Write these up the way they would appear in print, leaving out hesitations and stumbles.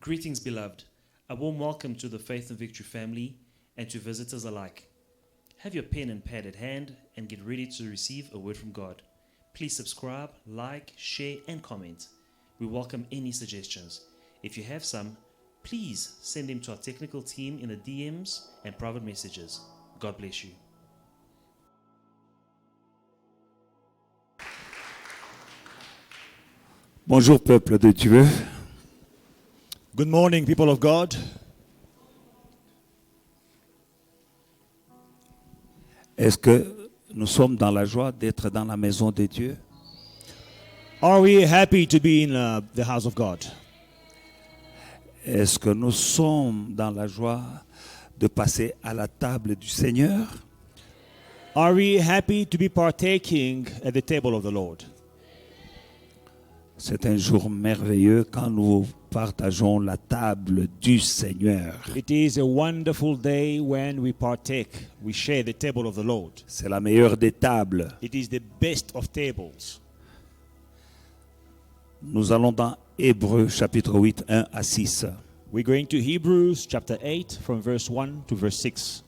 Greetings, beloved. A warm welcome to the Faith and Victory family and to visitors alike. Have your pen and pad at hand and get ready to receive a word from God. Please subscribe, like, share, and comment. We welcome any suggestions. If you have some, please send them to our technical team in the DMs and private messages. God bless you. Bonjour peuple de Dieu. Good morning, people of God. Est-ce que nous sommes dans la joie d'être dans la maison de Dieu? Are we happy to be in the house of God? Est-ce que nous sommes dans la joie de passer à la table du Seigneur? Are we happy to be partaking at the table of the Lord? C'est un jour merveilleux quand nous partageons la table du Seigneur. It is a wonderful day when we partake, we share the table of the Lord. C'est la meilleure des tables. It is the best of tables. Nous allons dans Hébreux chapitre 8, 1 à 6. We're going to Hebrews chapter 8 from verse 1 to verse 6.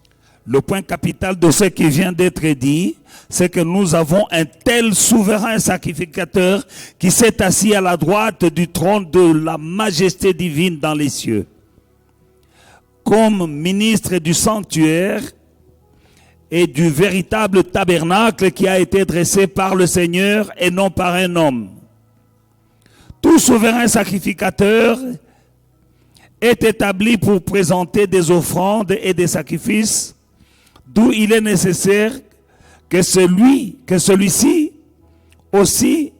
Le point capital de ce qui vient d'être dit, c'est que nous avons un tel souverain sacrificateur qui s'est assis à la droite du trône de la majesté divine dans les cieux. Comme ministre du sanctuaire et du véritable tabernacle qui a été dressé par le Seigneur et non par un homme. Tout souverain sacrificateur est établi pour présenter des offrandes et des sacrifices, d'où il est nécessaire que celui-ci aussi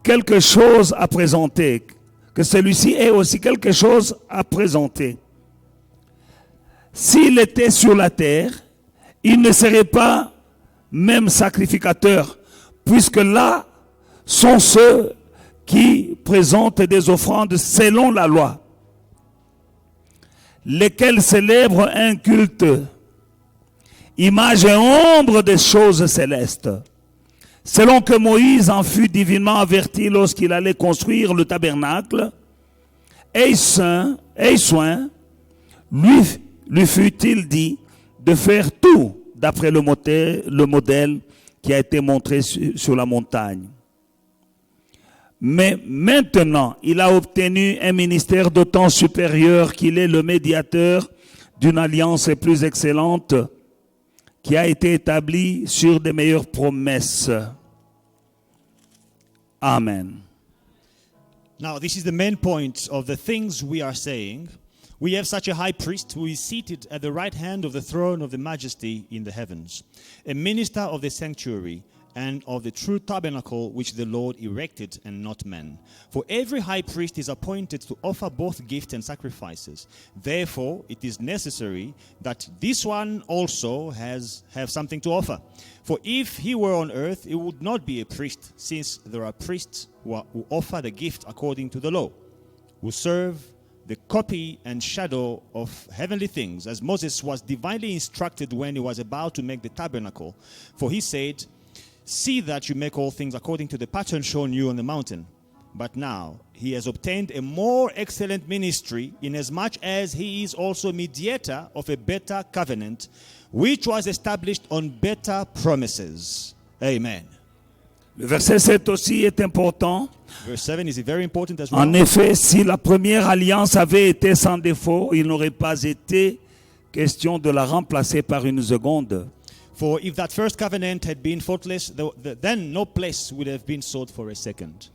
quelque chose à présenter, que celui-ci ait aussi quelque chose à présenter. S'il était sur la terre, il ne serait pas même sacrificateur, puisque là sont ceux qui présentent des offrandes selon la loi, lesquels célèbrent un culte, image et ombre des choses célestes, selon que Moïse en fut divinement averti lorsqu'il allait construire le tabernacle. Aie soin, lui fut-il dit de faire tout d'après le modèle qui a été montré sur la montagne. Mais maintenant, il a obtenu un ministère d'autant supérieur qu'il est le médiateur d'une alliance plus excellente qui a été établie sur de meilleures promesses. Amen. Now, this is the main point of the things we are saying. We have such a high priest who is seated at the right hand of the throne of the majesty in the heavens, a minister of the sanctuary and of the true tabernacle which the Lord erected and not man. For every high priest is appointed to offer both gifts and sacrifices. Therefore, it is necessary that this one also have something to offer. For if he were on earth, he would not be a priest, since there are priests who offer the gift according to the law, who serve the copy and shadow of heavenly things, as Moses was divinely instructed when he was about to make the tabernacle. For he said, "See that you make all things according to the pattern shown you on the mountain." But now he has obtained a more excellent ministry, inasmuch as he is also mediator of a better covenant, which was established on better promises. Amen. Le verset 7 aussi est important. Verse 7 is very important as well. En effet, si la première alliance avait été sans défaut, il n'aurait pas été question de la remplacer par une seconde. For if that first covenant had been faultless, then no place would have been sought for a second.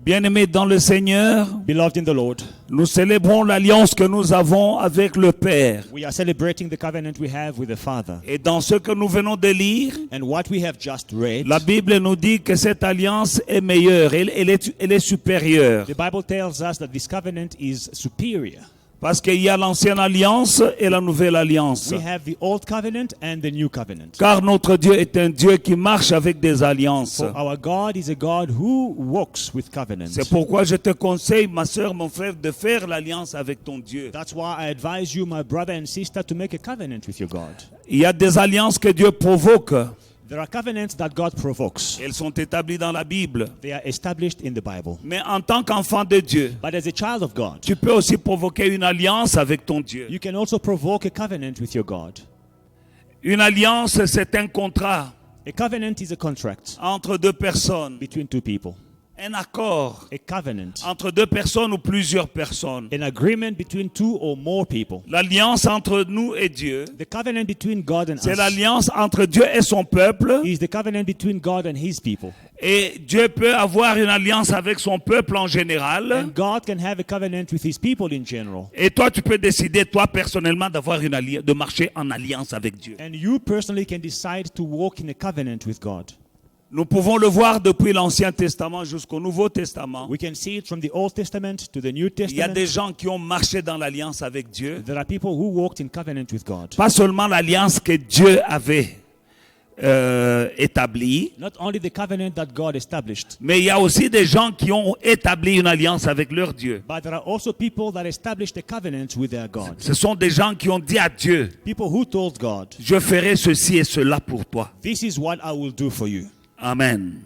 Bien-aimés dans le Seigneur, Beloved in the Lord, nous célébrons l'alliance que nous avons avec le Père. we are celebrating the covenant we have with the Father. Et dans ce que nous venons de lire, And what we have just read, la Bible nous dit que cette alliance est meilleure, elle est supérieure. the Bible tells us that this covenant is superior. Parce qu'il y a l'ancienne alliance et la nouvelle alliance. We have the old covenant and the new covenant. Car notre Dieu est un Dieu qui marche avec des alliances. For our God is a God who walks with covenants. C'est pourquoi je te conseille, ma soeur, mon frère, de faire l'alliance avec ton Dieu. That's why I advise you, my brother and sister, to make a covenant with your God. Il y a des alliances que Dieu provoque. There are covenants that God provokes. Elles sont établies dans la Bible. They are established in the Bible. Mais en tant qu'enfant de Dieu, But as a child of God, tu peux aussi provoquer une alliance avec ton Dieu. you can also provoke a covenant with your God. Une alliance, c'est un contrat A covenant is a contract entre deux personnes. between two people. Un accord A covenant, entre deux personnes ou plusieurs personnes. an agreement between two or more people. L'alliance entre nous et Dieu, The covenant between God and c'est us l'alliance entre Dieu et son peuple. is the covenant between God and his people. Et Dieu peut avoir une alliance avec son peuple en général. And God can have a covenant with his people in general. Et toi, tu peux décider, toi, personnellement, d'avoir une alliance, de marcher en alliance avec Dieu. And you personally can decide to walk in a covenant with God. Nous pouvons le voir depuis l'Ancien Testament jusqu'au Nouveau Testament. We can see it from the Old Testament to the New Il y a des Testament. gens qui ont marché dans l'alliance avec Dieu. There are people who walked in covenant with God. Pas seulement l'alliance que Dieu avait établie, Not only the covenant that God established, mais il y a aussi des gens qui ont établi une alliance avec leur Dieu. but there are also people that established a covenant with their God. Ce sont des gens qui ont dit à Dieu, People who told God, je ferai ceci et cela pour toi. this is what I will do for you. Amen.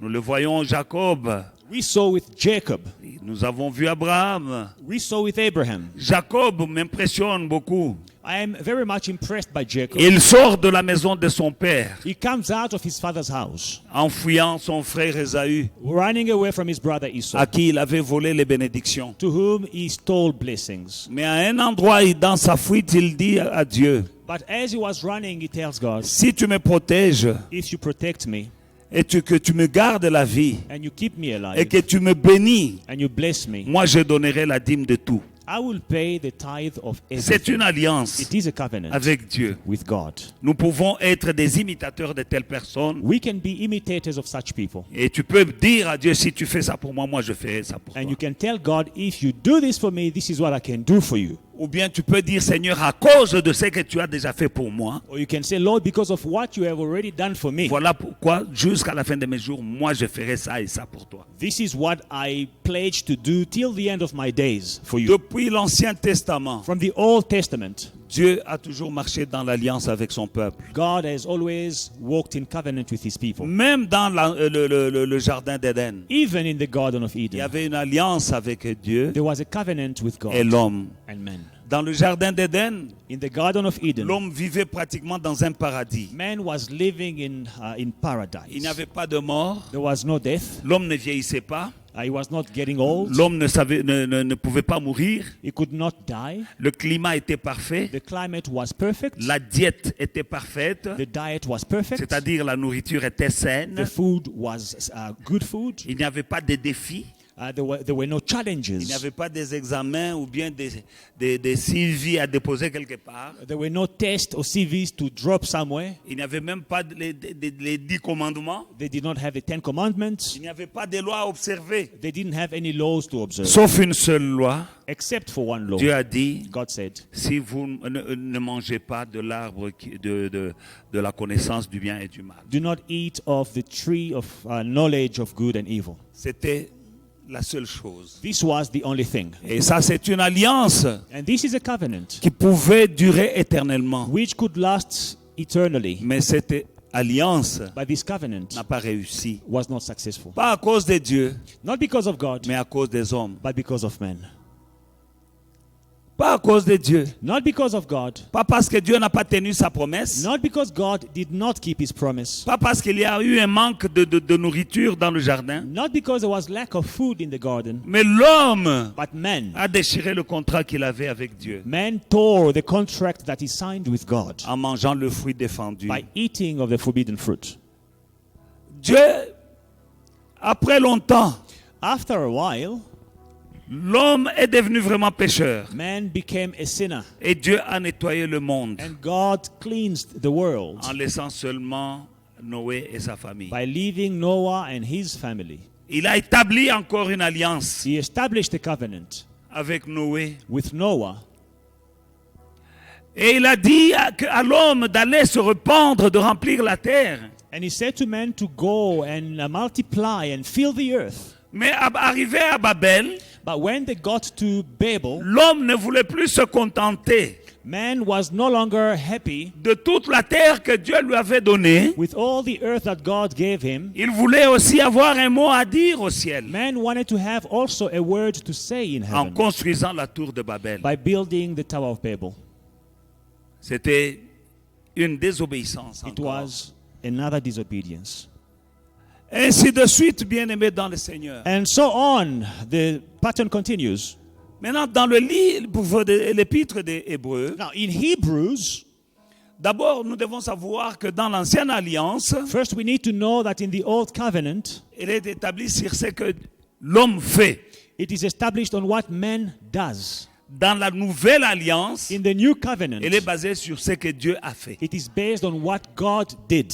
Nous le voyons Jacob. We saw with Jacob. Nous avons vu Abraham. We saw with Abraham. Jacob m'impressionne beaucoup. I am very much impressed by Jacob. Il sort de la maison de son père He comes out of his father's house, en fuyant son frère Ésaü, running away from his brother Esau, à qui il avait volé les bénédictions. to whom he stole blessings. Mais à un endroit, dans sa fuite, il dit à Dieu, But as he was running, he tells God, si tu me protèges if you protect me et que tu me gardes la vie and you keep me et alive que tu me bénis, and you bless me, moi je donnerai la dîme de tout. I will pay the tithe of C'est everything. une alliance It is a covenant avec Dieu. with God. Nous pouvons être des imitateurs de telles personnes. We can be imitators of such people. Et tu peux dire à Dieu, si tu fais ça pour moi, moi je ferai ça pour And toi. you can tell God, if you do this for me, this is what I can do for you. Ou bien tu peux dire, Seigneur, à cause de ce que tu as déjà fait pour moi, Or you can say, Lord, because of what you have already done for me, voilà pourquoi jusqu'à la fin de mes jours, moi je ferai ça et ça pour toi. this is what I pledge to do till the end of my days for you. Depuis l'Ancien Testament, From the Old Testament, Dieu a toujours marché dans l'alliance avec son peuple. God has always walked in covenant with his people. Même dans le jardin d'Éden, Even in the Garden of il y Eden, avait une alliance avec Dieu there was a covenant with God et l'homme. and man. Dans le jardin d'Éden, In the Garden of Eden, l'homme vivait pratiquement dans un paradis. man was living in Il paradise. n'y avait pas de mort, There was no death. l'homme ne vieillissait pas, He was not getting old. l'homme ne pouvait pas mourir, He could not die. le climat était parfait, The climate was perfect. la diète était parfaite, The diet was perfect. c'est-à-dire la nourriture était The saine, food was good food. il n'y avait pas de défis, There were no il challenges. n'y avait pas des examens ou bien des CV à déposer quelque part, There were no tests or CVs to drop somewhere. il n'y avait même pas les 10 commandements, They did not have the 10 Commandments. il n'y avait pas de lois à observer, They didn't have any laws to observe. sauf une seule loi. Except for one law. Dieu a dit, God said, si vous ne mangez pas de l'arbre de la connaissance du bien et du mal. do not eat of the tree of knowledge of good and evil. C'était la seule chose. This was the only thing. Et ça, c'est une alliance And this is a covenant qui pouvait durer éternellement. which could last eternally. Mais cette alliance But this covenant n'a pas réussi. was not successful. Pas à cause de Dieu, Not because of God, mais à cause des hommes. but because of men. Pas à cause de Dieu. Not because of God. Pas parce que Dieu n'a pas tenu sa promesse. Not because God did not keep his promise. Pas parce qu'il y a eu un manque de nourriture dans le jardin. Not because there was lack of food in the garden. Mais l'homme But man. a déchiré le contrat qu'il avait avec Dieu Man tore the contract that he signed with God en mangeant le fruit défendu. by eating of the forbidden fruit. Dieu, après longtemps, After a while, l'homme est devenu vraiment pécheur. man became a sinner. Et Dieu a nettoyé le monde And God cleansed the world en laissant seulement Noé et sa famille. by leaving Noah and his family. Il a établi encore une alliance He established a covenant avec Noé. with Noah. Et il a dit à l'homme d'aller se répandre, de remplir la terre. And he said to man to go and multiply and fill the earth. Mais arrivé à Babel, But when they got to Babel, l'homme ne voulait plus se contenter Man was no longer happy de toute la terre que Dieu lui avait donnée. with all the earth that God gave him. Il voulait aussi avoir un mot à dire au ciel Man wanted to have also a word to say in en heaven construisant la tour de Babel. by building the Tower of Babel. C'était une désobéissance It encore. was another disobedience. Ainsi de suite, bien-aimés dans le Seigneur. And so on, the pattern continues. Maintenant, dans le livre de l'épître des Hébreux, Now, in Hebrews, d'abord, nous devons savoir que dans l'ancienne alliance, first we need to know that in the Old Covenant, elle est établie sur ce que l'homme fait. it is established on what man does. Dans la nouvelle alliance, In the New Covenant, elle est basée sur ce que Dieu a fait. it is based on what God did.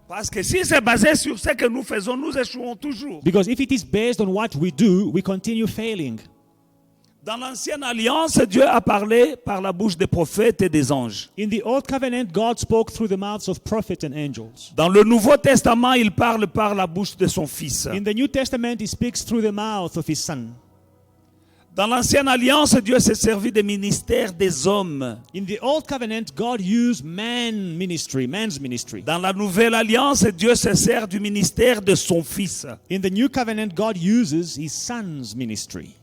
Parce que si c'est basé sur ce que nous faisons, nous échouons toujours. Because if it is based on what we do, we continue failing. Dans l'ancienne alliance, Dieu a parlé par la bouche des prophètes et des anges. In the Old Covenant, God spoke through the mouths of prophets and angels. Dans le Nouveau Testament, il parle par la bouche de son Fils. In the New Testament, he speaks through the mouth of his Son. Dans l'ancienne alliance, Dieu s'est servi des ministères des hommes. In the Old Covenant, God used man's ministry. Dans la nouvelle alliance, Dieu se sert du ministère de son Fils. In the New Covenant, God uses his Son's ministry.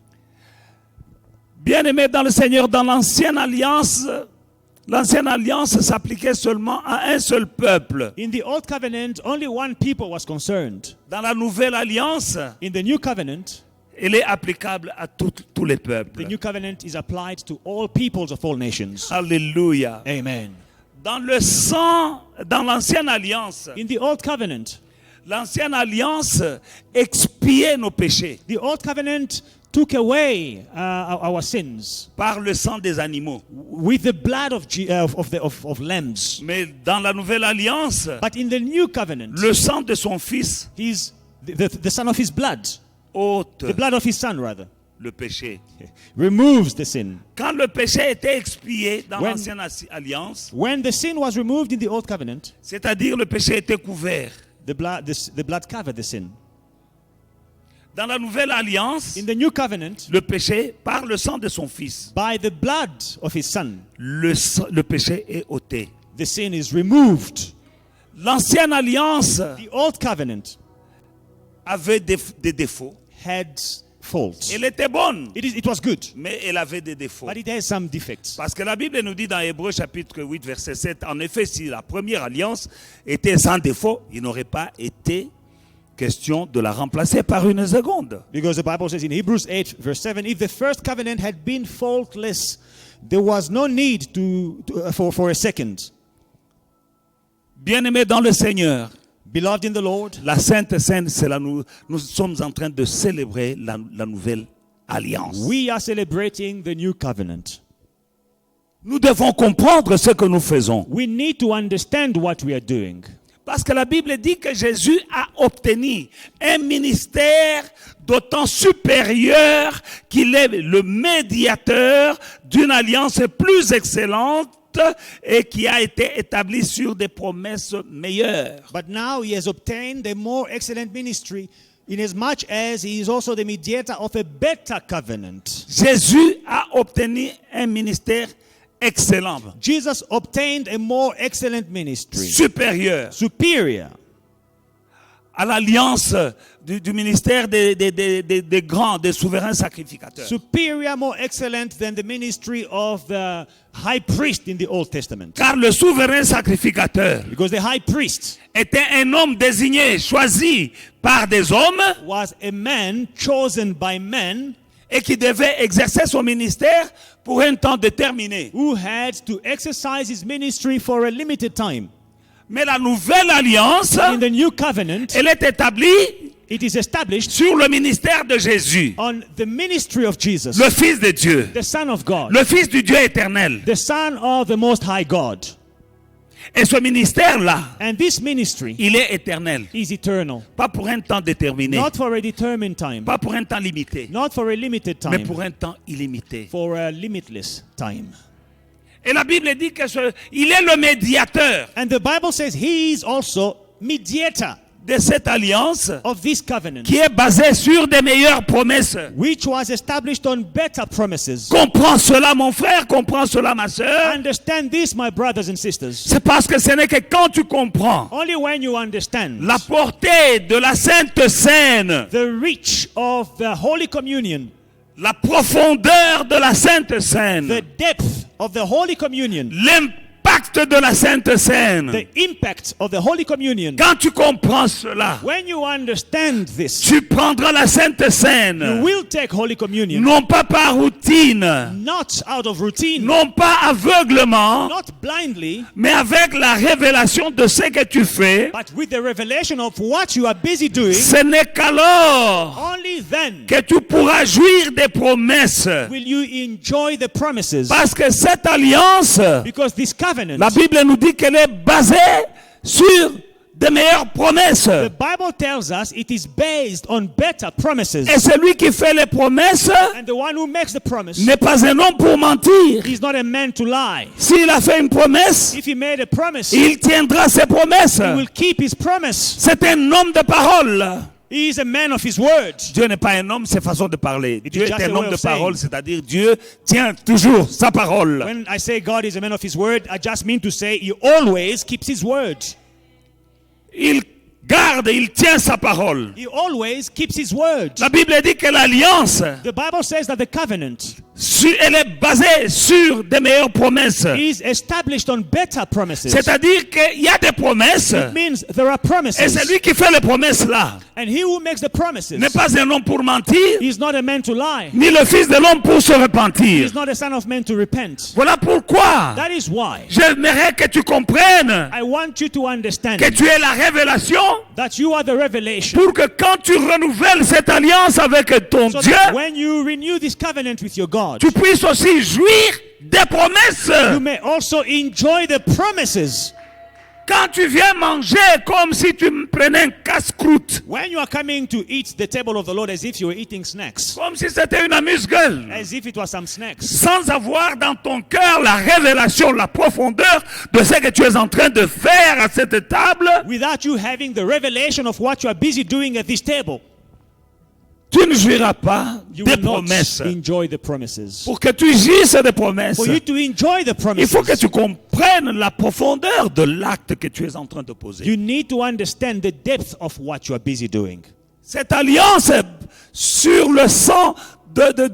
Bien-aimés dans le Seigneur, dans l'ancienne alliance s'appliquait seulement à un seul peuple. In the Old Covenant, only one people was concerned. Dans la nouvelle alliance, In the New Covenant, elle est applicable à tous les the peuples. New Covenant is applied to all peoples of all nations. Alléluia. Amen. Dans l'ancienne alliance, In the Old Covenant, l'ancienne alliance expiait nos péchés the Old Covenant took away our sins par le sang des animaux. with the blood of lambs. Mais dans la nouvelle alliance, But in the New Covenant, le sang de son Fils he's the son of his blood, ôte the blood of his son rather, le péché. removes the sin. Quand le péché était expié dans When- l'ancienne alliance, When the sin was removed in the Old Covenant, c'est-à-dire le péché était couvert. the blood covered the sin. Dans la nouvelle alliance, In the New Covenant, le péché, par le sang de son Fils, by the blood of his son, le péché est ôté. the sin is removed. L'ancienne alliance The Old Covenant avait des défauts. had faults. Elle était bonne, It was good, mais elle avait des défauts. but it has some defects. Parce que la Bible nous dit dans Hébreux chapitre 8, verset 7, en effet, si la première alliance était sans défaut, il n'aurait pas été question de la remplacer par une seconde. Because the Bible says in Hebrews 8, verse 7, if the first covenant had been faultless, there was no need for a second. Bien-aimés dans le Seigneur, Beloved in the Lord, la Sainte Seine, nous sommes en train de célébrer la nouvelle alliance. we are celebrating the new covenant. Nous devons comprendre ce que nous faisons. We need to understand what we are doing. Parce que la Bible dit que Jésus a obtenu un ministère d'autant supérieur qu'il est le médiateur d'une alliance plus excellente et qui a été établie sur des promesses meilleures. But now he has obtained a more excellent ministry, inasmuch as he is also the mediator of a better covenant. Jésus a obtenu un ministère excellent, Jesus obtained a more excellent ministry, supérieur superior à l'alliance du ministère des grands, des souverains sacrificateurs. superior, more excellent than the ministry of the high priest in the Old Testament. Car le souverain sacrificateur Because the high priest était un homme désigné, choisi par des hommes was a man chosen by men et qui devait exercer son ministère pour un temps déterminé. who had to exercise his ministry for a limited time. Mais la nouvelle alliance, In the new covenant, elle est établie it is established sur le ministère de Jésus, on the ministry of Jesus, le Fils de Dieu, the Son of God, le Fils du Dieu éternel. the Son of the Most High God. Et ce ministère-là, And this ministry il est éternel. is eternal. Pas pour un temps déterminé, Not for a determined time, pas pour un temps limité, not for a limited mais time, pour un temps illimité. for a limitless time. Et la Bible dit qu'il est le médiateur And the Bible says he is also mediator. de cette alliance of this covenant, qui est basée sur des meilleures promesses. which was established on better promises. Comprends cela, mon frère, comprends cela, ma sœur. Understand this, my brothers and sisters. C'est parce que ce n'est que quand tu comprends Only when you understand la portée de la Sainte Seine, the reach of the Holy Communion, la profondeur de la Sainte Seine, the depth of the Holy Communion, l'impact de la Sainte Seine. the impact of the Holy Communion. Quand tu comprends cela, When you understand this, tu prendras la Sainte you Seine, will take Holy Communion, non pas par routine, not out of routine, non pas aveuglement, not blindly, mais avec la révélation de ce que tu fais. but with the revelation of what you are busy doing. Ce n'est qu'alors Only then que tu pourras jouir des promesses. will you enjoy the promises, Parce que cette alliance, because this covenant, la Bible nous dit qu'elle est basée sur des meilleures promesses. the Bible tells us it is based on better promises. Et celui qui fait les promesses And the one who makes the promise n'est pas un homme pour mentir. is not a man to lie. S'il a fait une promesse, If he made a promise, il tiendra ses promesses. he will keep his promise. C'est un homme de parole. He is a man of his word. Dieu n'est pas un homme, c'est façon de parler. It Dieu is est just un a way homme de of saying. parole, c'est-à-dire Dieu tient toujours sa parole. When I say God is a man of his word, I just mean to say he always keeps his word. Il garde, il tient sa parole. He always keeps his word. La Bible dit que l'alliance, The Bible says that the covenant elle est basée sur des meilleures promesses. is established on better promises. C'est-à-dire qu'il y a des promesses, It means there are et promises. celui qui fait les promesses là And he who makes the promises n'est pas un homme pour mentir, is not a man to lie. ni le fils de l'homme pour se He repentir. is not a son of man to repent. Voilà pourquoi That is why j'aimerais que tu comprennes I want you to understand que tu es la révélation that you are the revelation. pour que quand tu renouvelles cette alliance avec ton So Dieu, that when you renew this covenant with your God, tu puisses aussi jouir des promesses. you may also enjoy the promises. Quand tu viens manger comme si tu prenais un casse-croûte, When you are coming to eat the table of the Lord as if you were eating snacks, comme si c'était une amuse-gueule, as if it was some snacks, sans avoir dans ton cœur la révélation, la profondeur de ce que tu es en train de faire à cette table, without you having the revelation of what you are busy doing at this table, tu ne jouiras pas you des will not promesses. enjoy the promises. Pour que tu jouisses des promesses, For you to enjoy the il faut que promises, tu comprennes la profondeur de l'acte que tu es en train de poser. you need to understand the depth of what you are busy doing. Cette alliance sur le sang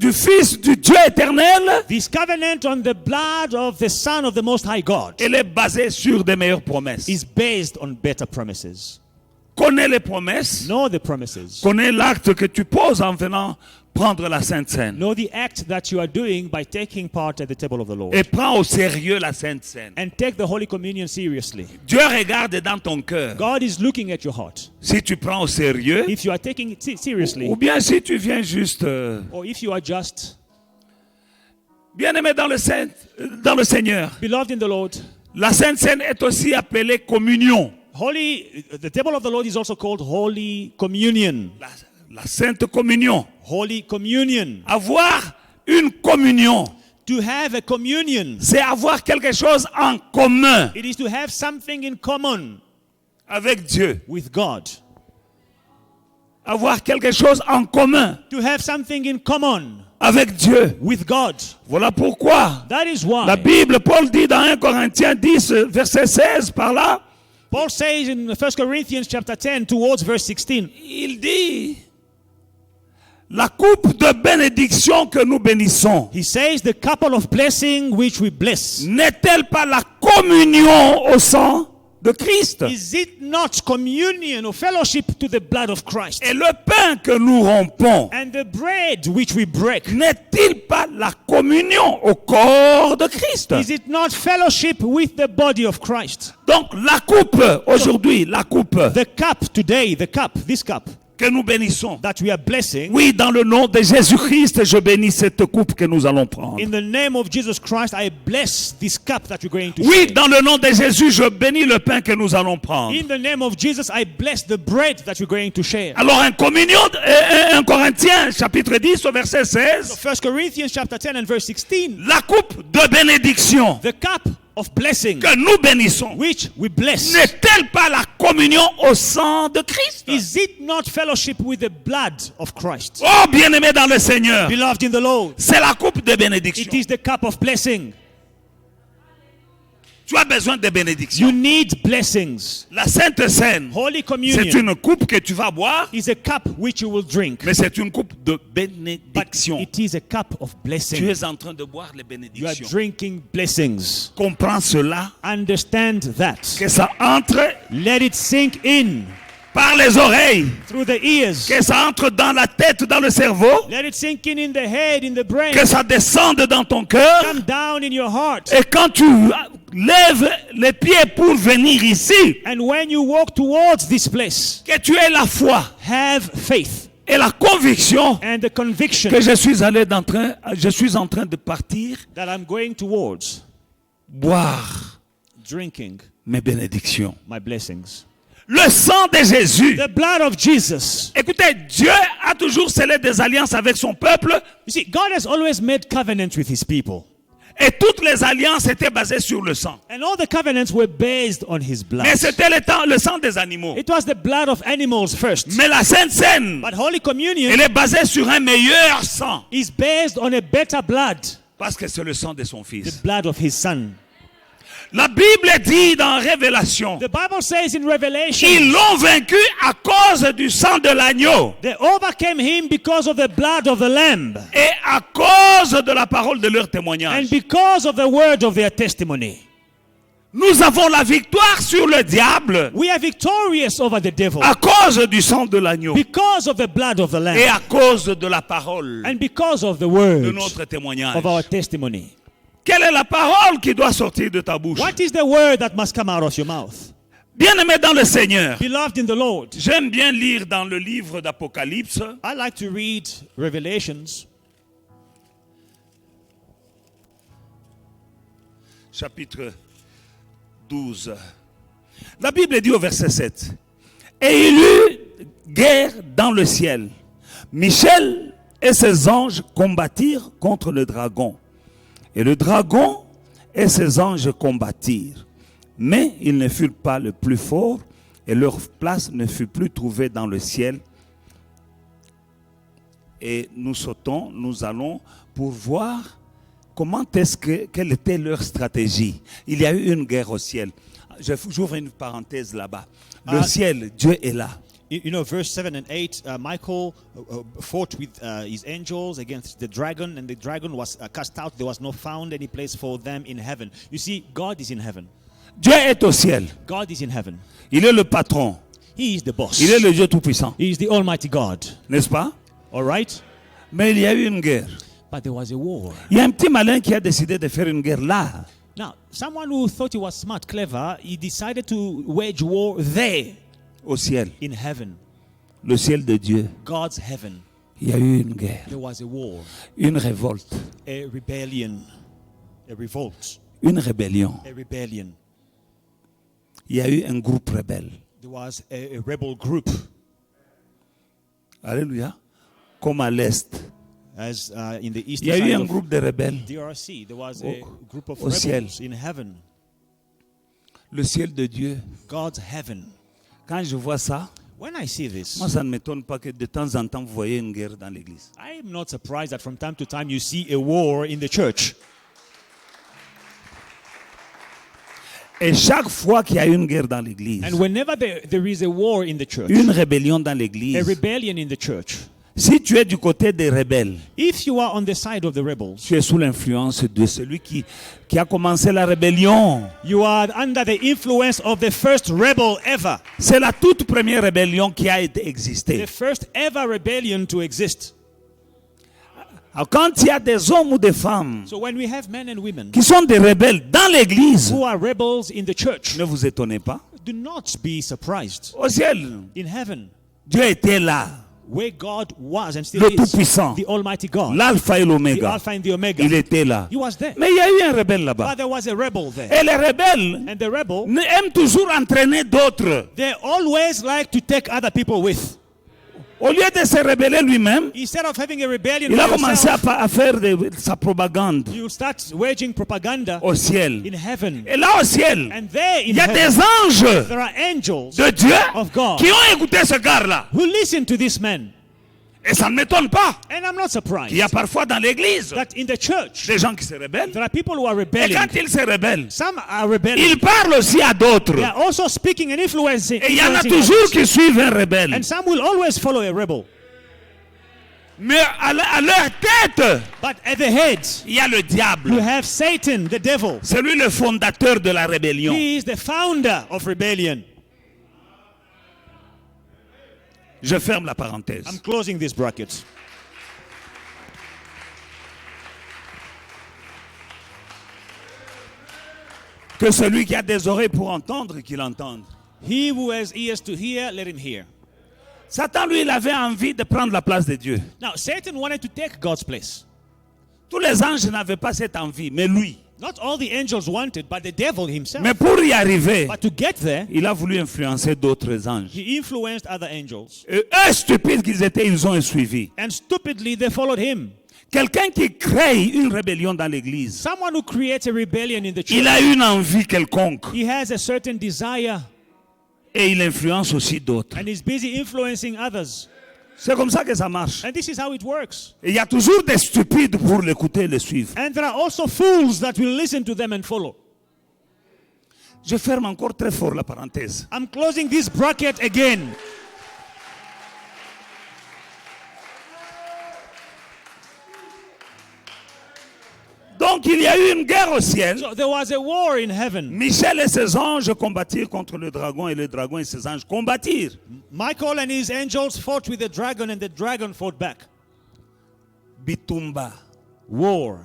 du Fils du Dieu éternel, This covenant on the blood of the Son of the Most High God elle est basée sur des meilleures promesses. is based on better promises. Connais les promesses, Know the promises. connais l'acte que tu poses en venant prendre la Sainte Seine. Know the act that you are doing by taking part at the table of the Lord. Et prends au sérieux la Sainte Seine. And take the Holy Communion seriously. Dieu regarde dans ton cœur. God is looking at your heart. Si tu prends au sérieux, If you are taking it seriously, ou bien si tu viens juste... or if you are just Bien-aimé dans le Seigneur, beloved in the Lord, la Sainte Seine est aussi appelée communion. the table of the Lord is also called Holy Communion. La Sainte Communion. Holy Communion. Avoir une communion, To have a communion, c'est avoir quelque chose en commun it is to have something in common avec Dieu. with God. Avoir quelque chose en commun To have something in common avec Dieu. with God. Voilà pourquoi That is why la Bible, Paul dit dans 1 Corinthiens 10, verset 16, par là, Paul says in 1 Corinthians chapter 10 towards verse 16, il dit, la coupe de bénédiction que nous bénissons, he says the couple of blessing which we bless, n'est-elle pas la communion au sang de Christ? is it not communion or fellowship to the blood of Christ? Et le pain que nous rompons, And the bread which we break, n'est-il pas la communion au corps de Christ? is it not fellowship with the body of Christ? Donc la coupe, aujourd'hui, la coupe The cup today, this cup que nous bénissons. that we are blessing, Oui, dans le nom de Jésus-Christ, je bénis cette coupe que nous allons prendre. in the name of Jesus Christ, I bless this cup that you're going to Oui, share. dans le nom de Jésus, je bénis le pain que nous allons prendre. In the name of Jesus, I bless the bread that you're going to share. Alors, un communion, 1 Corinthiens, chapitre 10, au verset 16, 1 Corinthians chapter 10 and verse 16, la coupe de bénédiction. the cup of blessing, que nous bénissons, which we bless, n'est-elle pas la communion au sang de Christ? is it not fellowship with the blood of Christ? Oh, bien-aimé dans le Seigneur, Beloved in the Lord, c'est la coupe de bénédiction. it is the cup of blessing. Tu as besoin de bénédiction. You need blessings. La Sainte Seine, Holy c'est Communion une coupe que tu vas boire, is a cup which you will drink, mais c'est une coupe de but bénédiction. it is a cup of Tu blessing. es en train de boire les You are bénédictions. drinking blessings. Comprends cela, Understand that. que ça entre Let it sink in par les oreilles, through the ears. que ça entre dans la tête, dans le cerveau, Let it sink in the head, in the brain. que ça descende dans ton cœur. Come down in your heart. Et quand tu lèves les pieds pour venir ici, And when you walk towards this place, que tu aies la foi have faith et la conviction and the conviction que je suis en train de partir that I'm going towards boire drinking mes bénédictions. my blessings. Le sang de Jésus. The blood of Jesus. Écoutez, Dieu a toujours scellé des alliances avec son peuple You see, God has always made covenants with his people. et toutes les alliances étaient basées sur le sang. And all the covenants were based on his blood. Mais c'était le sang des animaux. It was the blood of animals first. Mais la Sainte Seine, But Holy Communion elle est basée sur un meilleur sang is based on a better blood, parce que c'est le sang de son the fils. blood of his son. La Bible dit dans Révélation, The Bible says in Revelation, ils l'ont vaincu à cause du sang de l'agneau they overcame him because of the blood of the Lamb et à cause de la parole de leur and témoignage. because of the word of their testimony. Nous avons la victoire sur le diable We are victorious over the devil à cause du sang de l'agneau because of the blood of the Lamb et à cause de la parole and because of the de word notre témoignage. of our testimony. Quelle est la parole qui doit sortir de ta bouche? What is the word that must come out of your mouth? Bien-aimé dans le Seigneur, Beloved in the Lord, j'aime bien lire dans le livre d'Apocalypse, I like to read Revelations chapitre 12. La Bible dit au verset 7, « Et il eut guerre dans le ciel. Michel et ses anges combattirent contre le dragon. Et le dragon et ses anges combattirent. Mais ils ne furent pas le plus fort, et leur place ne fut plus trouvée dans le ciel. Et nous sautons, nous allons pour voir quelle était leur stratégie. Il y a eu une guerre au ciel. J'ouvre une parenthèse là-bas. Le ciel, Dieu est là. You know, verse 7 and 8, Michael fought with his angels against the dragon, and the dragon was cast out. There was no found any place for them in heaven. You see, God is in heaven. Dieu est au ciel. God is in heaven. Il est le patron. He is the boss. Il est le Dieu tout-puissant. He is the Almighty God. N'est-ce pas? All right? Mais il y a eu une guerre. But there was a war. Il y a un petit malin qui a décidé de faire une guerre là. Now, someone who thought he was smart, clever, he decided to wage war there Au ciel. in heaven. Le ciel de Dieu. God's heaven. Il y a eu une guerre. There was a war, Une révolte. a rebellion, a revolt, Une rébellion. a rebellion. Il y a eu un groupe rebelle. There was a rebel group, Alléluia. Comme à l'Est. as in the east Il y a eu un side groupe de rebelles. of DRC. There was a group of au ciel. rebels in heaven, Le ciel de Dieu. God's heaven. Quand je vois ça, When I see this, moi ça ne m'étonne pas que de temps en temps vous voyez une guerre dans l'église. I am not surprised that from time to time you see a war in the church. Et chaque fois qu'il y a une guerre dans l'église, And whenever there is a war in the church, une rébellion dans a l'église, rebellion in the church, si tu es du côté des rebelles, if you are on the side of the rebels, tu es sous l'influence de celui qui a commencé la rébellion. you are under the influence of the first rebel ever. C'est la toute première rébellion qui a The existé. first ever rebellion to exist. Alors, quand il y a des hommes ou des femmes So when we have men and women qui sont des rebelles dans l'église, who are rebels in the church, ne vous étonnez pas. do not be surprised. Au ciel, In heaven, Dieu était là, where God was and still le is, Tout-Puissant, the Almighty God, l'alpha et the l'oméga. Alpha and the Omega. Il était là. He was there. Mais il y a eu un rebelle là-bas. But there was a rebel there. Et les rebelles And the rebel, aiment toujours entraîner d'autres. they always like to take other people with. Au lieu de se rebeller lui-même, instead of having a rebellion il a by commencé yourself, à faire sa propagande you start waging propaganda au ciel. in heaven. Et là au ciel, And there in il y a heaven, des anges there are angels de Dieu of God qui ont écouté ce gars-là. who listen to this man. Et ça ne m'étonne pas And I'm not surprised qu'il y a parfois dans l'église that in the church, des gens qui se rebellent. there are people who are Et rebelling. quand ils se rebellent, Some are rebelling. ils parlent aussi à d'autres. They are also speaking and influencing. Et il y en a influencing toujours others. qui suivent un rebelle. And some will always follow a rebel. Mais à leur tête, But at the head, il y a le you diable. have Satan, the devil. C'est lui le fondateur de la rébellion. He is the founder of rebellion. Je ferme la parenthèse. I'm closing this bracket. Que celui qui a des oreilles pour entendre, qu'il entende. He who has ears to hear, let him hear. Satan, lui, il avait envie de prendre la place de Dieu. Now, Satan wanted to take God's place. Tous les anges n'avaient pas cette envie, mais lui. Not all the angels wanted, but the devil himself. Mais pour y arriver, But to get there, il a voulu influencer d'autres anges. he influenced other angels. Et eux, stupides qu'ils étaient, ils ont suivi. And stupidly, they followed him. Quelqu'un qui crée une rébellion dans l'église, Someone who creates a rebellion in the church, il a une envie quelconque he has a certain desire et il influence aussi d'autres. and is busy influencing others. C'est comme ça que ça marche. And this is how it works. Et il y a toujours des stupides pour l'écouter et le suivre. And there are also fools that will listen to them and follow. Je ferme encore très fort la parenthèse. I'm closing this bracket again. Donc il y a eu une guerre au ciel. So there was a war in heaven. Michel et ses anges combattirent contre le dragon et le dragon et ses anges combattirent. Michael and his angels fought with the dragon and the dragon fought back. Bitumba. War.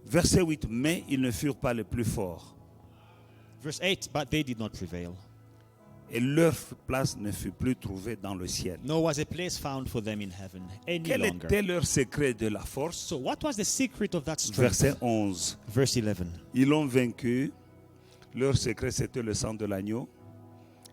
Verset 8. Mais ils ne furent pas les plus forts. Verse 8, but they did not prevail. Et leur place ne fut plus trouvée dans le ciel. Nor was a place found for them in heaven any Quel longer. était leur secret de la force? So what was the secret of that strength? Verset 11. Verse 11. Ils l'ont vaincu. Leur secret, c'était le sang de l'agneau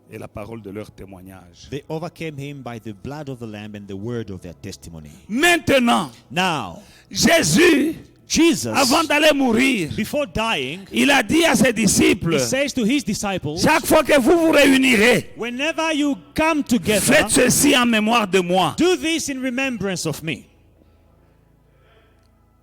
et la parole de leur témoignage. They overcame him by the blood of the Lamb and the word of their testimony. Maintenant, Now, Jésus, Jesus, avant d'aller mourir, before dying, il a dit à ses disciples, he says to his disciples, chaque fois que vous vous réunirez, whenever you come together, faites ceci en mémoire de moi. do this in remembrance of me.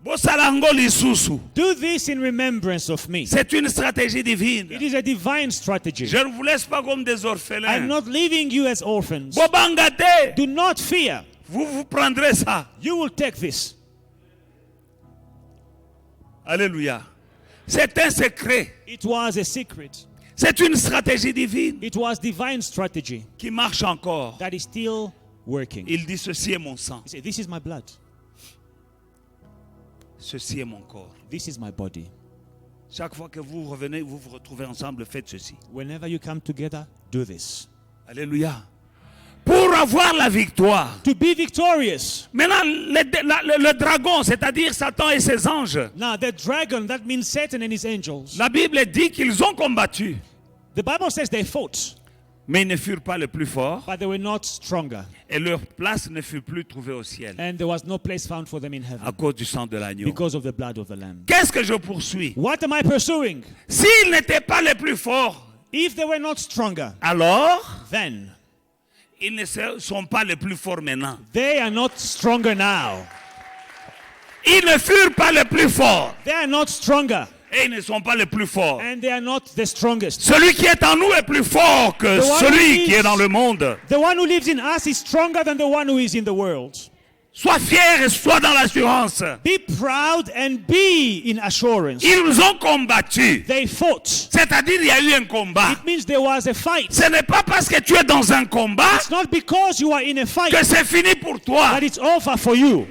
Bosalango lisusu. Do this in remembrance of me. C'est une stratégie It divine. is a divine strategy. Je ne vous laisse pas comme des I'm orphelins. not leaving you as orphans. Bobangate, Do not fear. vous prendrez ça. You will take this. Alléluia. C'est un secret. It was a secret. C'est une stratégie divine It was divine strategy qui marche encore. that is still working. Il dit, ceci est mon sang, He said, this is my blood. ceci est mon corps. This is my body. Chaque fois que vous revenez, vous vous retrouvez ensemble, faites ceci. Whenever you come together, do this. Alléluia. Pour avoir la victoire. To be victorious. Maintenant, le dragon, c'est-à-dire Satan et ses anges, Now, the dragon, that means Satan and his angels. la Bible dit qu'ils ont combattu, The Bible says they fought, mais ils ne furent pas les plus forts but they were not stronger. et leur place ne fut plus trouvée au ciel And there was no place found for them in à heaven cause du sang de l'agneau. because of the blood of the Lamb. Qu'est-ce que je poursuis? What am I pursuing? S'ils n'étaient pas les plus forts, If they were not stronger, alors then ils ne sont pas les plus forts maintenant. they are not stronger now. Ils ne furent pas les plus forts They are not stronger, et ils ne sont pas les plus forts. and they are not the strongest. Celui qui est en nous est plus fort que The one celui who qui est dans le monde. The one who lives in us is stronger than the one who is in the world. Sois fier et sois dans l'assurance. Be proud and be in assurance. Ils ont combattu. They fought. C'est-à-dire il y a eu un combat. It means there was a fight. Ce n'est pas parce que tu es dans un combat It's not because you are in a fight que c'est fini pour toi. that it's over for you.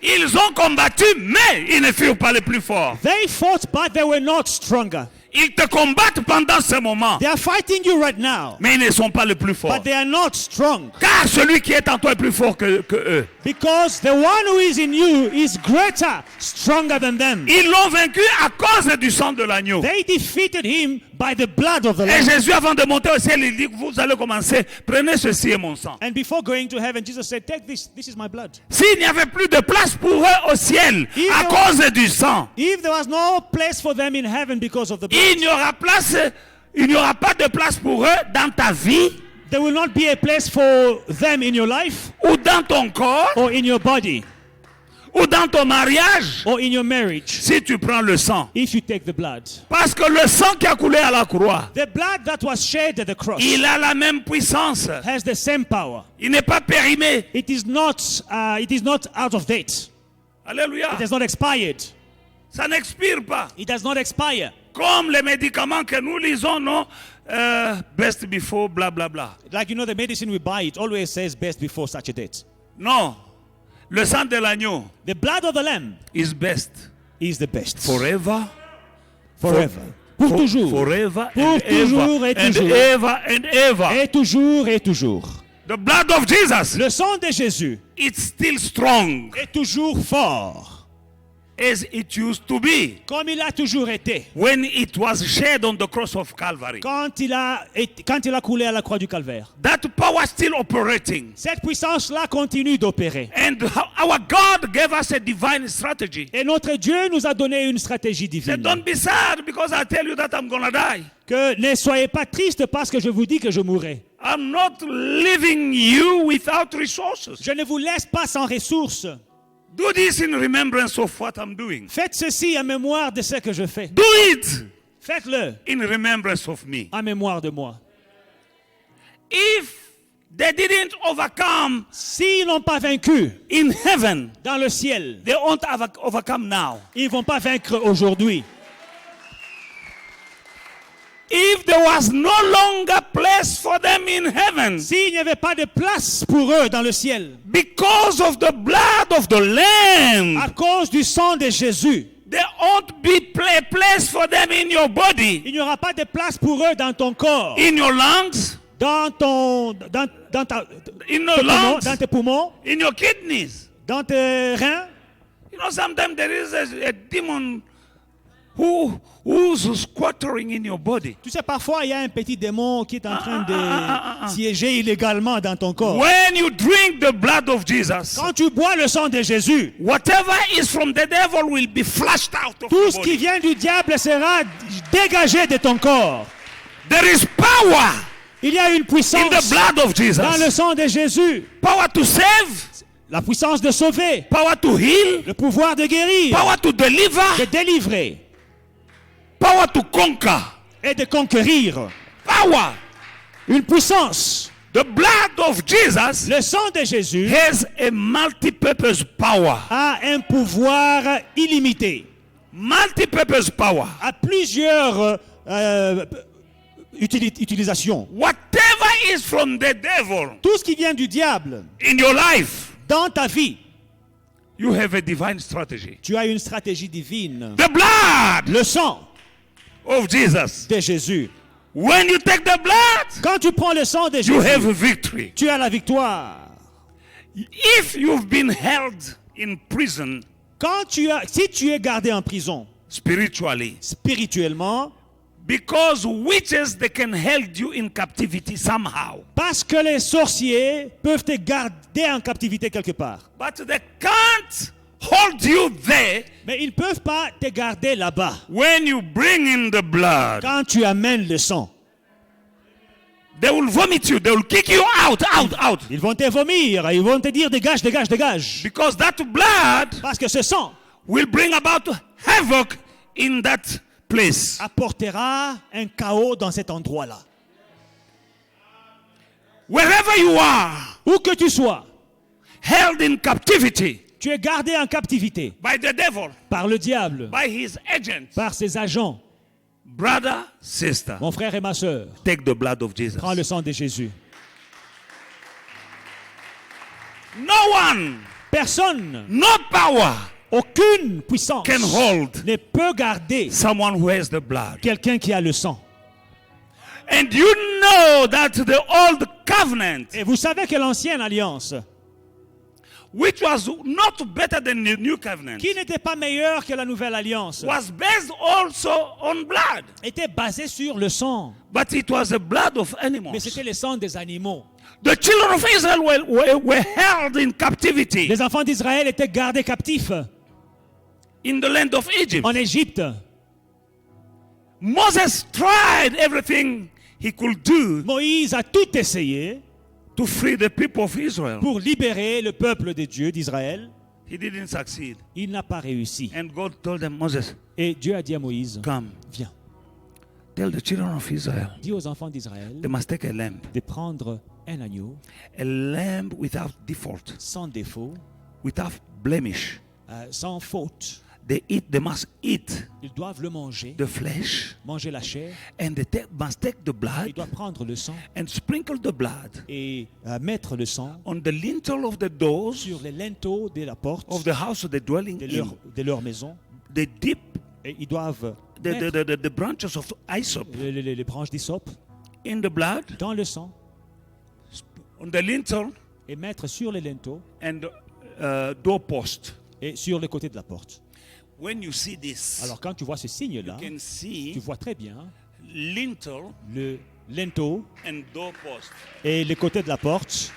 Ils ont combattu, mais ils ne furent pas les plus forts. They fought, but they were not stronger. Ils te combattent pendant ce moment, They are fighting you right now, mais ils ne sont pas les plus forts. but they are not strong. Car celui qui est en toi est plus fort que eux. Because the one who is in you is greater, stronger than them. Ils l'ont vaincu à cause du sang de l'agneau. They defeated him by the blood of the Et Lamb. Jésus, avant de monter au ciel, il dit, vous allez commencer, prenez ceci et mon sang. And before going to heaven, Jesus said, take this is my blood. S'il n'y avait plus de place pour eux au ciel Il à y a- cause du sang, If there was no place for them in heaven because of the blood, il n'y aura pas de place pour eux dans ta vie there will not be a place for them in your life ou dans ton corps or in your body ou dans ton mariage or in your marriage si tu prends le sang. if you take the blood. Parce que le sang qui a coulé à la croix, The blood that was shed at the cross il a la même puissance. has the same power. Il n'est pas périmé. It is not out of date. Alléluia. It has not expired. Ça n'expire pas. It does not expire. Comme les médicaments que nous lisons, non? Best before, bla bla bla. Like, the medicine we buy, it always says best before such a date. Non. Le sang de l'agneau The blood of the Lamb is best. is the best. Forever. Forever. Pour toujours. Forever Pour and toujours ever. et And toujours. ever and ever. Et toujours et toujours. The blood of Jesus, Le sang de Jésus it's still strong est toujours fort, as it used to be comme il a toujours été. when it was shed on the cross of Calvary. Quand il a coulé à la croix du calvaire. That power still operating. Cette puissance-là continue d'opérer. And our God gave us a divine strategy. Et notre Dieu nous a donné une stratégie Say, divine. don't be sad because I tell you that I'm going to die. Que ne soyez pas tristes parce que je vous dis que je mourrai. I'm not leaving you without resources. Je ne vous laisse pas sans ressources. Do this in remembrance of what I'm doing. Faites ceci en mémoire de ce que je fais. Do it Faites-le in remembrance of me. en mémoire de moi. If they didn't overcome S'ils n'ont pas vaincu in heaven, dans le ciel, they won't overcome now. ils ne vont pas vaincre aujourd'hui. If there was no longer place for them in heaven S'il n'y avait pas de place pour eux dans le ciel, because of the blood of the Lamb, à cause du sang de Jésus, there won't be place for them in your body, il n'y aura pas de place pour eux dans ton corps, in your lungs, dans in your lungs, dans tes poumons, in your kidneys. dans tes reins. You know, sometimes there is a demon who's squattering in your body. Tu sais, parfois, il y a un petit démon qui est en train de siéger illégalement dans ton corps. When you drink the blood of Jesus, Quand tu bois le sang de Jésus, whatever is from the devil will be flushed out of tout your ce qui body. vient du diable sera dégagé de ton corps. There is power Il y a une in the puissance blood of dans le Jesus. sang de Jésus. Power to save, La puissance de sauver, power to heal, le pouvoir de guérir, power to de deliver, délivrer power to conquer. et de conquérir. Power. Une puissance. The blood of Jesus Le sang de Jésus has a multi-purpose power. a un pouvoir illimité, Multi-purpose power. a plusieurs utilisations. Whatever is from the devil Tout ce qui vient du diable in your life, dans ta vie, you have a divine strategy. tu as une stratégie divine. The blood Le sang of Jesus. de Jésus. When you take the blood, Quand tu prends le sang de you have Jésus, a victory. tu as la victoire. If you've been held in prison Si tu es gardé en prison spiritually, spirituellement, because witches, they can hold you in captivity somehow, parce que les sorciers peuvent te garder en captivité quelque part, but they can't hold you there mais ils ne peuvent pas te garder là-bas when you bring in the blood. quand tu amènes le sang. They will vomit you. They will kick you out. Ils vont te vomir, ils vont te dire dégage, dégage, dégage. Because that blood Parce que ce sang will bring about havoc in that place. apportera un chaos dans cet endroit-là. Wherever you are, Où que tu sois, held in captivity tu es gardé en captivité by the devil, par le diable, by his agents. par ses agents. Brother, sister, Mon frère et ma sœur, take the blood of Jesus. prends le sang de Jésus. No one, Personne, no power aucune puissance can hold ne peut garder someone who has the blood. quelqu'un qui a le sang. And you know that the old covenant Et vous savez que l'ancienne alliance, which was not better than the new covenant, qui n'était pas meilleur que la nouvelle alliance, was based also on blood. était basé sur le sang. But it was the blood of Mais animals. c'était le sang des animaux. The children of Israel were held in captivity Les enfants d'Israël étaient gardés captifs in the land of Egypt. en Égypte. Moses tried everything he could do Moïse a tout essayé to free the people of Israel. pour libérer le peuple de Dieu d'Israël. He didn't succeed. Il n'a pas réussi. And God told them, Moses, Et Dieu a dit à Moïse, come, viens, tell the children of Israel dis aux enfants d'Israël they must take a lamb de un agneau without default, sans défaut, without blemish. sans faute. They must eat Ils doivent le manger, the flesh, manger la chair. and they must take the Ils blood doivent prendre le sang and sprinkle the blood et mettre le sang on the lintel of the doors sur les linteaux de la porte of the house of the dwelling in. de leur maison. They dip Et ils doivent the, mettre the, the, the branches of hyssop les branches d'hysope in the blood dans le sang on the lintel et mettre sur les linteaux and doorpost. et sur le côté de la porte. When you see this, Alors quand tu vois ce signe-là, you can see tu vois très bien lintel le linteau and doorpost. et les côtés de la porte.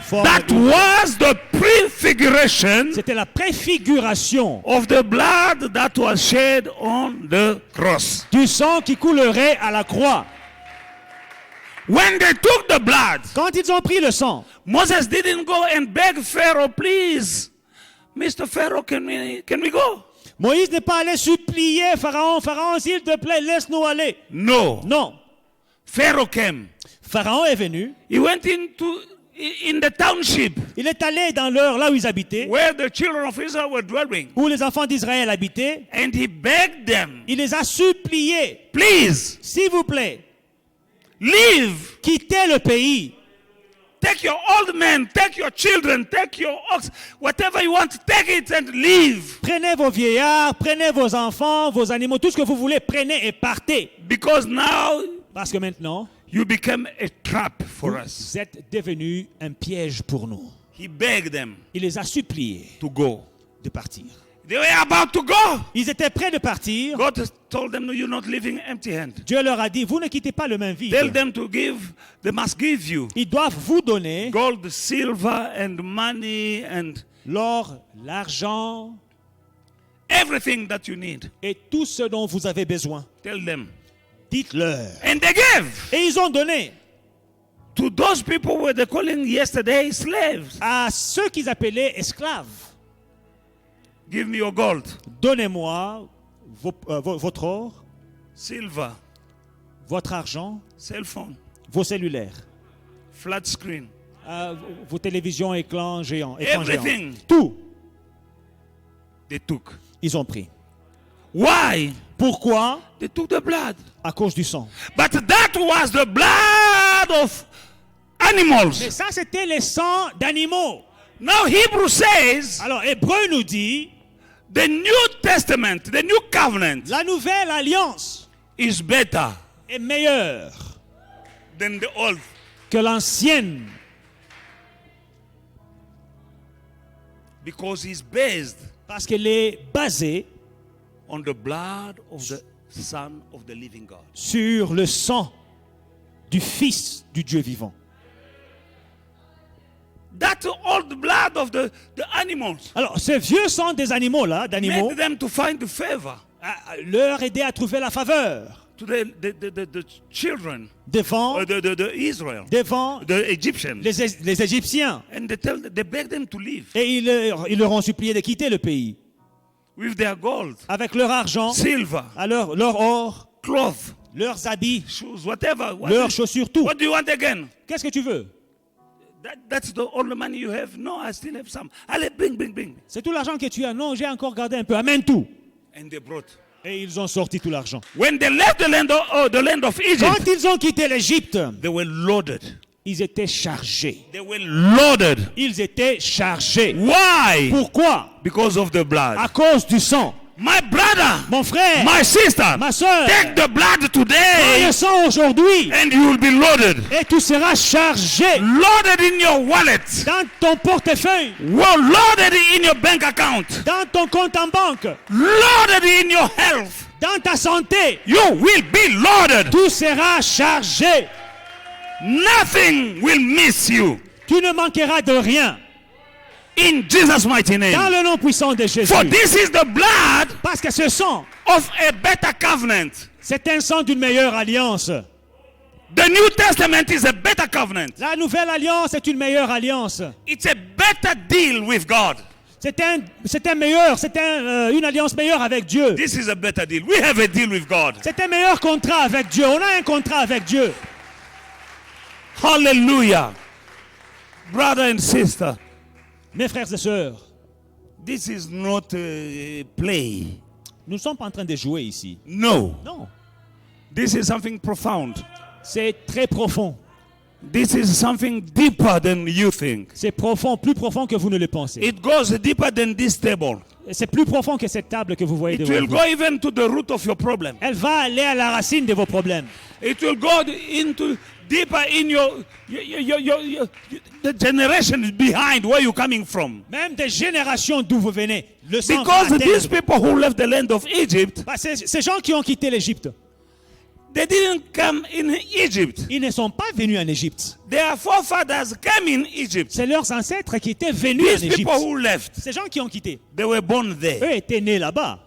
forment That was the prefiguration C'était la préfiguration of the blood that was shed on the cross. du sang qui coulerait à la croix. When they took the blood, Quand ils ont pris le sang, Moses didn't go and beg Pharaoh, please, Mr. Pharaoh, can we go? Moïse n'est pas allé supplier Pharaon, Pharaon, s'il te plaît, laisse-nous aller. No. Non. Pharaoh came. Pharaon est venu. He went in the township Il est allé dans leur, là où ils habitaient, where the children of Israel were dwelling, où les enfants d'Israël habitaient. and he begged them, Il les a suppliés, please, s'il vous plaît, leave. quittez le pays. Take your old men, take your children, take your ox, whatever you want, take it and leave. Prenez vos vieillards, prenez vos enfants, vos animaux, tout ce que vous voulez, prenez et partez. Because now Parce que maintenant, you become a trap for us. vous êtes devenus un piège pour nous. He begged them Il les a suppliés to go. de partir. They were about to go. Ils étaient prêts de partir. God told them, no, you're not leaving empty-handed. Dieu leur a dit, vous ne quittez pas le main vide. Tell them to give, they must give you Ils doivent vous donner gold, silver, and money, and l'or, l'argent everything that you need. et tout ce dont vous avez besoin. Tell them. Dites-leur. And they gave Et ils ont donné to those people who were calling yesterday slaves. à ceux qu'ils appelaient esclaves. Give me your gold, Donnez-moi votre or, silver, votre argent, cell phone, vos cellulaires, flat screen, vos télévisions écran géant. everything. Tout, They took. ils ont pris. Why? Pourquoi? They took the blood. À cause du sang. But that was the blood of animals. Mais ça, c'était le sang d'animaux. Now Hebrew says Alors, Hébreu nous dit, the New Testament, the New Covenant la nouvelle alliance is better est meilleure than the old. que l'ancienne. Because it's based Parce qu'elle est basée on the blood of the Son of the living God. sur le sang du Fils du Dieu vivant. That old blood of the animals Alors, ce vieux sang des animaux, là, d'animaux, made them to find the favor leur aider à trouver la faveur to the children, devant, the Israel, devant the Egyptians. les Égyptiens. And they beg them to leave Et ils leur ont supplié de quitter le pays with their gold, avec leur argent, silver, leur or, cloth, leurs habits, shoes, whatever. leurs chaussures, tout. What do you want again? Qu'est-ce que tu veux? That's all the money you have. No, I still have some. Allez, bring. C'est tout l'argent que tu as. Non, j'ai encore gardé un peu. Amène tout. And they brought. Et ils ont sorti tout l'argent. When they left the land of Egypt, Quand ils ont quitté l'Égypte, they were loaded. ils étaient chargés. They were loaded. Ils étaient chargés. Why? Pourquoi? Because of the blood. À cause du sang. My brother, mon frère, my sister, ma soeur, take the blood prends today le sang aujourd'hui and you will be loaded. et tu seras chargé Loaded in your wallet. dans ton portefeuille, Well, loaded in your bank account. dans ton compte en banque, Loaded in your health. dans ta santé. You will be loaded. Tout sera chargé. Nothing will miss you. Tu ne manqueras de rien. In Jesus' mighty Dans name. le nom puissant de Jésus. For this is the blood Parce que ce sang, of a better covenant. c'est un sang d'une meilleure alliance. The New Testament is a better covenant. La nouvelle alliance est une meilleure alliance. It's a better deal with God. C'est une alliance meilleure avec Dieu. This is a better deal. We have a deal with God. C'est un meilleur contrat avec Dieu. On a un contrat avec Dieu. Hallelujah. Brother and sister, Mes frères et sœurs, this is not a play. nous ne sommes pas en train de jouer ici. No. Non. This is something profound. C'est très profond. This is something deeper than you think. C'est profond, plus profond que vous ne le pensez. It goes deeper than this table. C'est plus profond que cette table que vous voyez It devant will vous. go even to the root of your problem. Elle va aller à la racine de vos problèmes. It will go into deeper in the generation behind where you're coming from. Même des générations d'où vous venez. Le sang va Because these atteindre. people who left the land of Egypt, Bah, ces gens qui ont quitté l'Égypte, they didn't come in Egypt. ils ne sont pas venus en Égypte. Their forefathers came in Egypt. C'est leurs ancêtres qui étaient venus en These Égypte. people who left, Ces gens qui ont quitté, they were born there. eux étaient nés là-bas.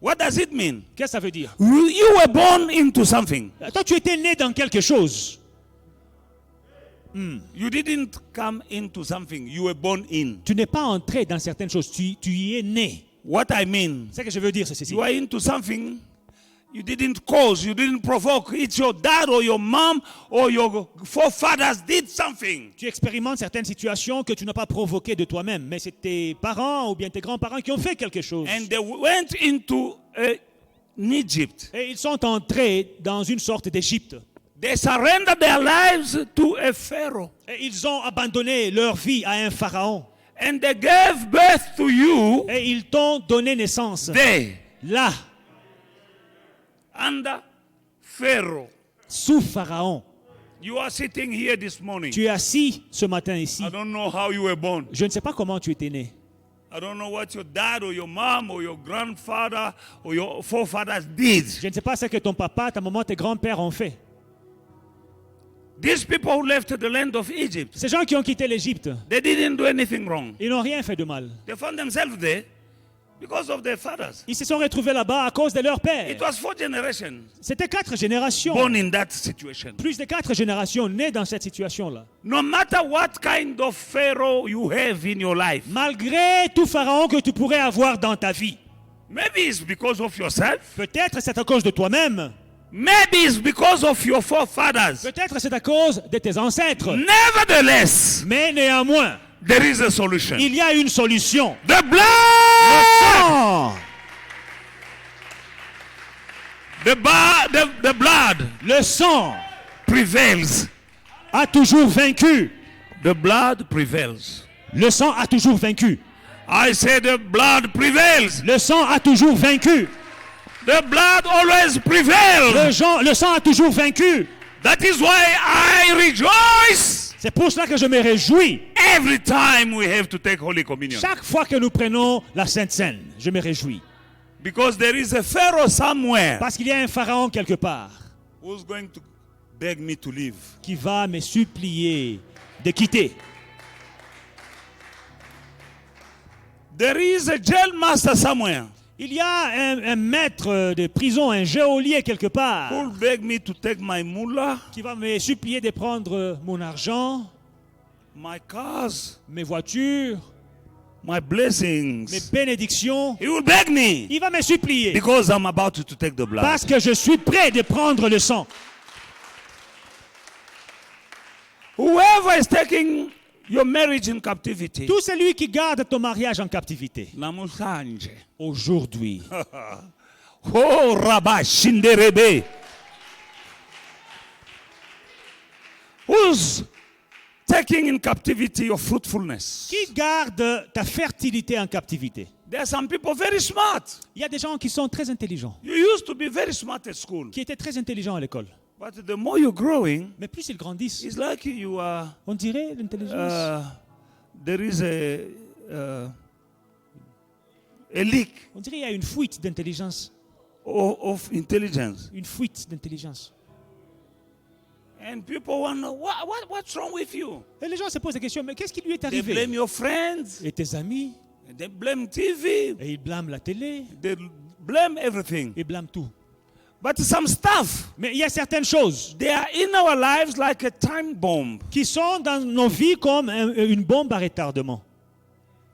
What does it mean? Qu'est-ce que ça veut dire? You were born into something. Toi, tu étais né dans quelque chose. You didn't come into something. You were born in. Tu n'es pas entré dans certaines choses. Tu y es né. What I mean, Ce que je veux dire, c'est ceci. you are into something you didn't cause, you didn't provoke. It's your dad or your mom or your forefathers did something. Tu expérimentes certaines situations que tu n'as pas provoquées de toi-même, mais c'est tes parents ou bien tes grands-parents qui ont fait quelque chose. And they went into Egypt. Et ils sont entrés dans une sorte d'Égypte. They surrendered their lives to a Pharaoh. Et ils ont abandonné leur vie à un pharaon. And they gave birth to you Et ils t'ont donné naissance. there Là, under Pharaoh. sous pharaon. You are sitting here this morning. Tu es assis ce matin ici. I don't know how you were born. Je ne sais pas comment tu étais né. I don't know what your dad or your mom or your grandfather or your forefathers did. Je ne sais pas ce que ton papa, ta maman, tes grands-pères ont fait. These people who left the land of Egypt, Ces gens qui ont quitté l'Égypte, they didn't do anything wrong. ils n'ont rien fait de mal. They found themselves there because of their fathers. Ils se sont retrouvés là-bas à cause de leur père. It was 4 generations C'était 4 générations. born in that situation. Plus de 4 générations nées dans cette situation-là. No matter what kind of Pharaoh you have in your life, Malgré tout pharaon que tu pourrais avoir dans ta vie. maybe it's because of yourself, Peut-être c'est à cause de toi-même. maybe it's because of your forefathers. Peut-être c'est à cause de tes ancêtres. Nevertheless, Mais néanmoins, there is a solution. il y a une solution. The blood! Oh, The blood le sang prevails. a toujours vaincu. The blood prevails. Le sang a toujours vaincu. I say the blood prevails. Le sang a toujours vaincu. The blood always prevails. Le sang a toujours vaincu. That is why I rejoice C'est pour cela que je me réjouis. every time we have to take Holy Communion. Chaque fois que nous prenons la Sainte Seine, je me réjouis. Because there is a Pharaoh somewhere Parce qu'il y a un pharaon quelque part who's going to beg me to leave. qui va me supplier de quitter. There is a jail master somewhere Il y a un maître de prison, un geôlier quelque part, who'll beg me to take my mullah, qui va me supplier de prendre mon argent, my cars, mes voitures, my mes blessings. bénédictions. He will beg me Il va me supplier because I'm about to take the blood. parce que je suis prêt de prendre le sang. Whoever is taking your marriage in captivity, Tout celui qui garde ton mariage en captivité, namhlanje. aujourd'hui, Oh, Rabba Shinderebe. Who's taking in captivity your fruitfulness. Qui garde ta fertilité en captivité? There are some people very smart. Il y a des gens qui sont très intelligents, You used to be very smart at school. qui étaient très intelligents à l'école. But the more you're growing, Mais plus ils grandissent, it's like you are, on dirait l'intelligence. there is a leak On dirait qu'il y a une fuite d'intelligence. of intelligence. Une fuite d'intelligence. And people wonder, what's wrong with you? Et les gens se posent la question, mais qu'est-ce qui lui est They blame arrivé? your friends. Et tes amis? They blame TV. Et ils blâment la télé. They blame everything. Ils blâment tout. But some stuff, Mais il y a certaines choses they are in our lives like a time bomb qui sont dans nos vies comme une bombe à retardement,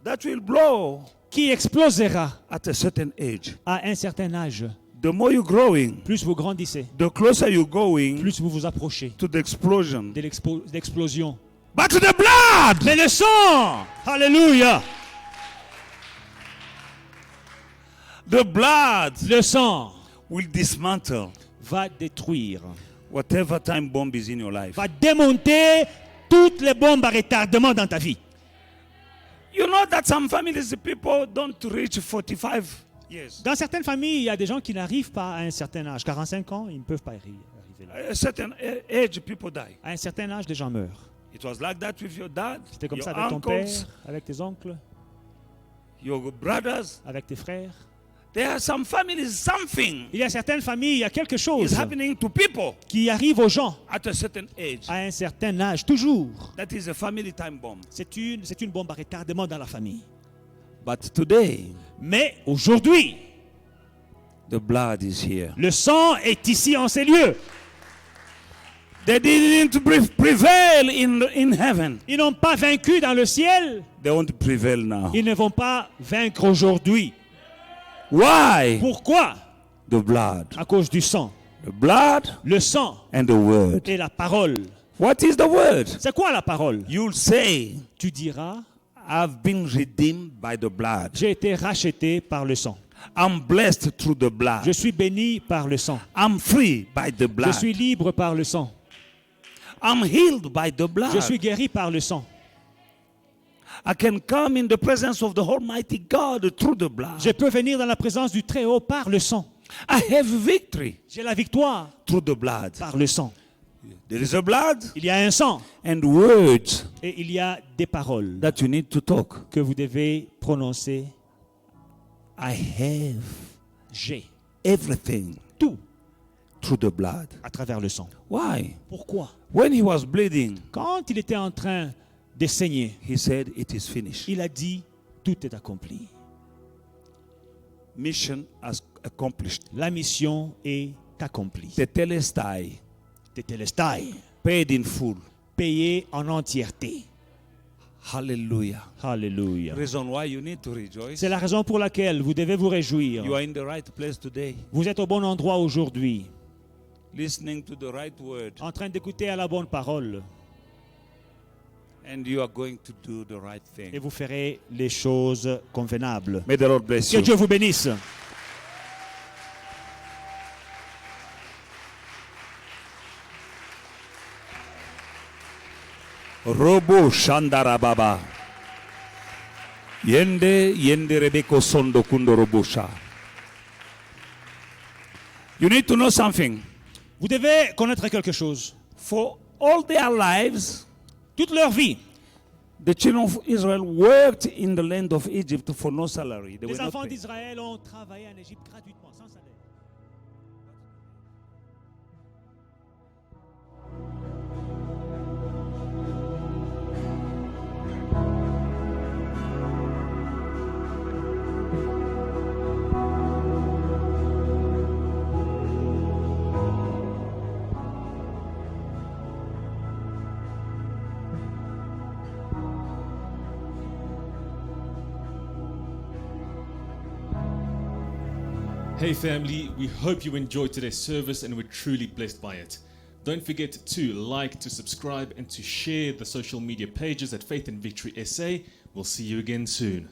that will blow qui explosera at a certain age. à un certain âge. The more you're growing, Plus vous grandissez, the closer you're going plus vous vous approchez to the explosion. de l'explosion. But the blood, Mais le sang! Alléluia! the blood Le sang will dismantle va détruire, whatever time bomb is in your life. va démonter toutes les bombes à retardement dans ta vie. You know that some families, the people don't reach 45 years. Dans certaines familles, il y a des gens qui n'arrivent pas à un certain âge. 45 ans, ils ne peuvent pas arriver là. At a certain age, people die. À un certain âge, les gens meurent. It was like that with your dad, C'était comme your ça avec ton père, uncles, avec tes oncles, your brothers. avec tes frères. There are some families, something Il y a certaines familles, il y a quelque is chose happening to people qui arrive aux gens at a certain age. à un certain âge, toujours. That is a family time bomb. C'est une bombe à retardement dans la famille. But today, Mais aujourd'hui, the blood is here. le sang est ici en ces lieux. They didn't prevail in heaven. Ils n'ont pas vaincu dans le ciel. They won't prevail now. Ils ne vont pas vaincre aujourd'hui. Why? Pourquoi? The blood. À cause du sang. The blood Le sang and the word. et la parole. What is the word? C'est quoi la parole? You'll say, Tu diras, I've been redeemed by the blood. j'ai été racheté par le sang. I'm blessed through the blood. Je suis béni par le sang. I'm free by the Je blood. suis libre par le sang. I'm healed by the blood. Je suis guéri par le sang. I can come in the presence of the Almighty God through the blood. Je peux venir dans la présence du Très-Haut par le sang. I have victory J'ai la victoire through the blood. par le sang. There is a blood Il y a un sang and words et il y a des paroles that you need to talk. que vous devez prononcer. I have J'ai everything tout through the blood. à travers le sang. Why? Pourquoi? When he was bleeding, Quand il était en train de saigner, he said, it is finished. il a dit, tout est accompli. Mission as accomplished. La mission est accomplie. Tetelestai, Tetelestai, paid in full. payé en entièreté. Hallelujah. Alléluia. Reason why you need to rejoice. C'est la raison pour laquelle vous devez vous réjouir. You are in the right place today, Vous êtes au bon endroit aujourd'hui, listening to the right word, en train d'écouter à la bonne parole, and you are going to do the right et thing. vous ferez les choses convenables. May the Lord bless Que you. Dieu vous bénisse. Robo Shandara Baba. Yende Rebeko Sondo Kundo Robosha. You need to know something. Vous devez connaître quelque chose. For all their lives, Toute leur vie, the children of Israel worked in the land of Egypt for no salary. They were les not enfants paid. d'Israël ont travaillé en Égypte gratuitement, sans salaire. Hey family, we hope you enjoyed today's service and were truly blessed by it. Don't forget to like, to subscribe, and to share the social media pages at Faith and Victory SA. We'll see you again soon.